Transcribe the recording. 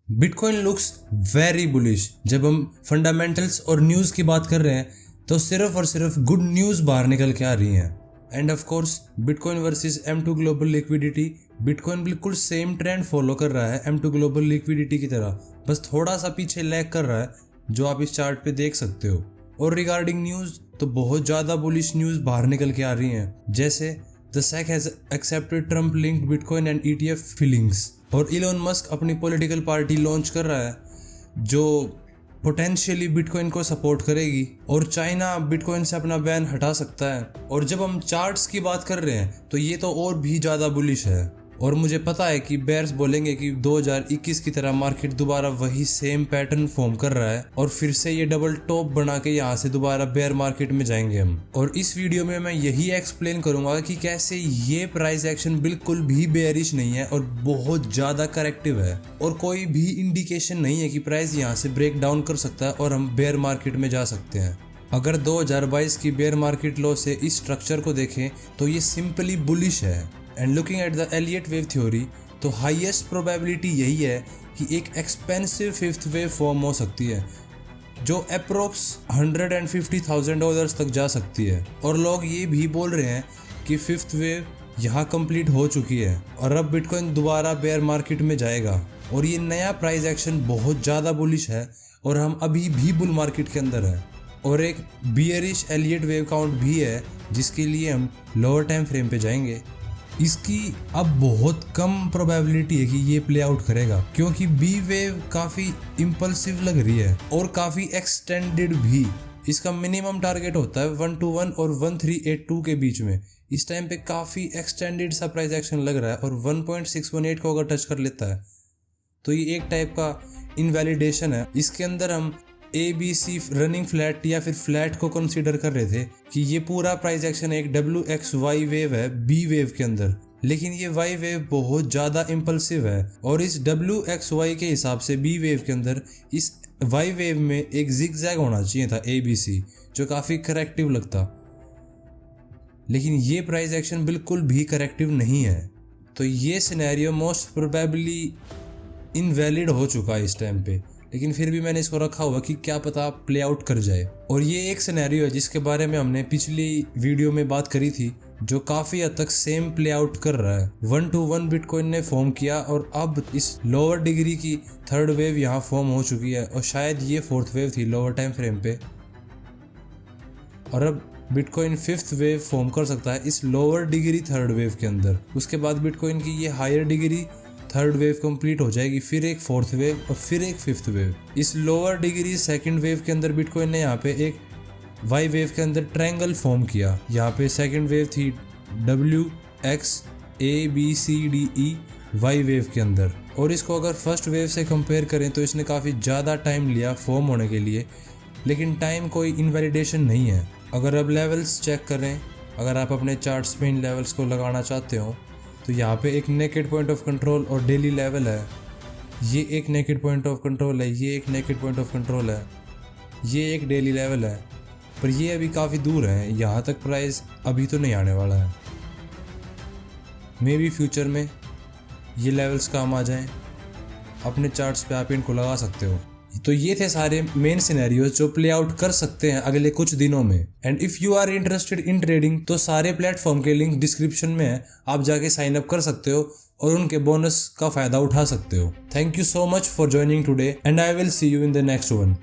Bitcoin looks very bullish. जब हम fundamentals और न्यूज़ की बात कर रहे हैं तो सिर्फ और सिर्फ गुड न्यूज़ बाहर निकल के आ रही हैं। End of course bitcoin versus M2 global liquidity, bitcoin बिल्कुल सेम ट्रेंड फॉलो कर रहा है M2 ग्लोबल लिक्विडिटी की तरह, बस थोड़ा सा पीछे लैग कर रहा है, जो आप इस चार्ट पे देख सकते हो। और रिगार्डिंग न्यूज़ तो बहुत ज़्यादा बुलिश न्यूज़ बाहर निकल के आ रही हैं, जैसे the SEC has accepted Trump linked bitcoin and ETF filings, और इलोन मस्क अपनी पॉलिटिकल पार्टी लॉन्च कर रहा है जो पोटेंशियली बिटकॉइन को सपोर्ट करेगी, और चाइना बिटकॉइन से अपना बैन हटा सकता है। और जब हम चार्ट्स की बात कर रहे हैं तो ये तो और भी ज़्यादा बुलिश है, और मुझे पता है कि बेयर्स बोलेंगे कि 2021 की तरह मार्केट दोबारा वही सेम पैटर्न फॉर्म कर रहा है और फिर से ये डबल टॉप बना के यहाँ से दोबारा बेयर मार्केट में जाएंगे हम। और इस वीडियो में मैं यही एक्सप्लेन करूंगा कि कैसे ये प्राइस एक्शन बिल्कुल भी बेयरिश नहीं है और बहुत ज़्यादा करेक्टिव है, और कोई भी इंडिकेशन नहीं है कि प्राइस यहाँ से ब्रेक डाउन कर सकता है और हम बेयर मार्केट में जा सकते हैं। अगर 2022 की बेयर मार्केट लो से इस स्ट्रक्चर को देखें तो ये सिंपली बुलिश है। And looking at the Elliott wave theory, तो हाईएस्ट प्रोबेबिलिटी यही है कि एक एक्सपेंसिव फिफ्थ वेव फॉर्म हो सकती है जो अप्रोक्स $150,000 तक जा सकती है। और लोग ये भी बोल रहे हैं कि फिफ्थ वेव यहाँ कंप्लीट हो चुकी है और अब बिटकॉइन दोबारा बेयर मार्केट में जाएगा। और ये नया प्राइस एक्शन बहुत ज़्यादा बुलिश है और हम अभी भी बुल मार्केट के अंदर हैं। और एक बियरिश एलियट वेव काउंट भी है जिसके लिए हम लोअर टाइम फ्रेम पे जाएंगे। इसकी अब बहुत कम प्रोबेबिलिटी है कि ये प्ले आउट करेगा, क्योंकि बी वेव काफ़ी इम्पल्सिव लग रही है और काफ़ी एक्सटेंडेड भी। इसका मिनिमम टारगेट होता है 121 और 1382 के बीच में। इस टाइम पे काफ़ी एक्सटेंडेड सा प्राइस एक्शन लग रहा है, और 1.618 को अगर टच कर लेता है तो ये एक टाइप का इनवैलिडेशन है। इसके अंदर हम ABC रनिंग फ्लैट या फिर फ्लैट को कंसीडर कर रहे थे कि ये पूरा प्राइस एक्शन एक WXY वेव है B वेव के अंदर, लेकिन ये Y वेव बहुत ज़्यादा इम्पल्सिव है, और इस WXY के हिसाब से B वेव के अंदर इस Y वेव में एक जिगजैग होना चाहिए था ABC, जो काफ़ी करेक्टिव लगता, लेकिन ये प्राइस एक्शन बिल्कुल भी करेक्टिव नहीं है। तो ये सिनेरियो मोस्ट प्रोबेबली इनवैलिड हो चुका है इस टाइम पे, लेकिन फिर भी मैंने इसको रखा हुआ कि क्या पता प्ले आउट कर जाए। और ये एक सिनेरियो है जिसके बारे में हमने पिछली वीडियो में बात करी थी, जो काफ़ी हद तक सेम प्ले आउट कर रहा है। 121 बिटकॉइन ने फॉर्म किया और अब इस लोअर डिग्री की थर्ड वेव यहाँ फॉर्म हो चुकी है, और शायद ये फोर्थ वेव थी लोअर टाइम फ्रेम पे, और अब बिटकॉइन फिफ्थ वेव फॉर्म कर सकता है इस लोअर डिग्री थर्ड वेव के अंदर। उसके बाद बिटकॉइन की ये higher degree third wave complete हो जाएगी, फिर एक फोर्थ वेव और फिर एक फिफ्थ वेव। इस लोअर डिग्री सेकंड वेव के अंदर बिटकॉइन ने यहाँ पे एक वाई वेव के अंदर ट्रायंगल फॉर्म किया। यहाँ पे सेकंड वेव थी WXABCDE वाई वेव के अंदर, और इसको अगर फर्स्ट वेव से कंपेयर करें तो इसने काफ़ी ज़्यादा टाइम लिया फॉर्म होने के लिए, लेकिन टाइम कोई इनवैलिडेशन नहीं है। अगर अब लेवल्स चेक करें, अगर आप अपने चार्ट्स में इन लेवल्स को लगाना चाहते हो तो यहाँ पे एक नेकेड पॉइंट ऑफ कंट्रोल और डेली लेवल है। ये एक नेकेड पॉइंट ऑफ कंट्रोल है, ये एक नेकेड पॉइंट ऑफ कंट्रोल है, ये एक डेली लेवल है, पर ये अभी काफ़ी दूर है। यहाँ तक प्राइस अभी तो नहीं आने वाला है। मे बी फ्यूचर में ये लेवल्स काम आ जाएं। अपने चार्ट्स पे आप इनको लगा सकते हो। तो ये थे सारे मेन सिनेरियोज जो प्ले आउट कर सकते हैं अगले कुछ दिनों में। And if you are interested in trading तो सारे प्लेटफॉर्म के लिंक डिस्क्रिप्शन में है, आप जाके साइन अप कर सकते हो और उनके बोनस का फ़ायदा उठा सकते हो। Thank you so much for joining today and I will see you in the next one.